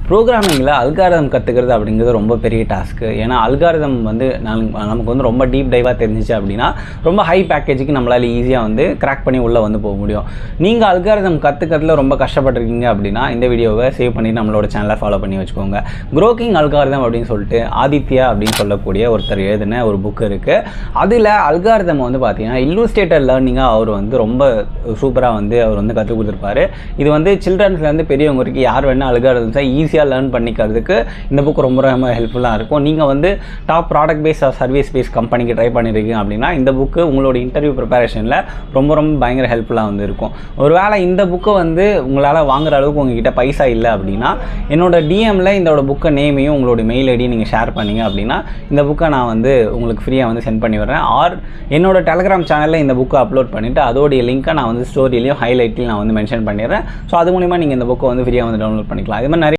ப்ரோக்ராமிங்கில் algorithm கற்றுக்கிறது அப்படிங்கிறது ரொம்ப பெரிய டாஸ்க்கு. ஏன்னா அல்காரிதம் வந்து நமக்கு வந்து ரொம்ப டீப் டைவாக தெரிஞ்சிச்சு அப்படின்னா ரொம்ப ஹை பேக்கேஜுக்கு நம்மளால் ஈஸியாக வந்து கிராக் பண்ணி உள்ளே வந்து போக முடியும். நீங்கள் அல்காரிதம் கற்றுக்கிறதுல ரொம்ப கஷ்டப்பட்டுருக்கீங்க அப்படின்னா இந்த வீடியோவை சேவ் பண்ணி நம்மளோட சேனலை ஃபாலோ பண்ணி வச்சுக்கோங்க. குரோக்கிங் அல்காரிதம் அப்படின்னு சொல்லிட்டு ஆதித்யா அப்படின்னு சொல்லக்கூடிய ஒருத்தர் எழுதின ஒரு புக் இருக்குது. அதில் அல்காரிதம் வந்து பார்த்தீங்கன்னா இல்லுஸ்ட்ரேட்டர் லேர்னிங்காக அவர் வந்து ரொம்ப சூப்பராக வந்து அவர் வந்து கற்றுக் கொடுத்துருப்பாரு. இது வந்து சில்ட்ரன்ஸ்லேருந்து பெரியவங்க வரைக்கும் யார் வேணால் அல்காரிதம்ஸை ஈஸியாக லேர்ன் பண்ணிக்கிறதுக்கு இந்த புக் ரொம்ப ரொம்ப ஹெல்ப்ஃபுல்லாக இருக்கும். நீங்கள் வந்து top product base service base கம்பெனிக்கு ட்ரை பண்ணியிருக்கீங்க அப்படின்னா இந்த புக்கு உங்களோட இன்டர்வியூ ப்ரிப்பரேஷனில் ரொம்ப பயங்கர ஹெல்ப்ஃபுல்லாக வந்து இருக்கும். ஒருவேளை இந்த புக்கை வந்து உங்களால் வாங்குற அளவுக்கு உங்ககிட்ட பைசா இல்லை அப்படின்னா என்னோட டிஎம்மில் இதோட புக்கை நேமையும் உங்களோட மெயில் ஐடியும் நீங்கள் ஷேர் பண்ணிங்க அப்படின்னா இந்த புக்கை நான் வந்து உங்களுக்கு ஃப்ரீயாக வந்து சென்ட் பண்ணி விடுறேன். ஆர் என்னோட டெலிகிராம் சேனலில் இந்த புக்கை அப்லோட் பண்ணிவிட்டு அதோடைய லிங்க்கை நான் வந்து ஸ்டோரியிலையும் ஹைலைட்லையும் நான் வந்து மென்ஷன் பண்ணிடுறேன். ஸோ அது மூலிமா நீங்கள் இந்த புக்கை வந்து ஃப்ரீயாக வந்து டவுன்லோட் பண்ணிக்கலாம். இது மாதிரி நிறைய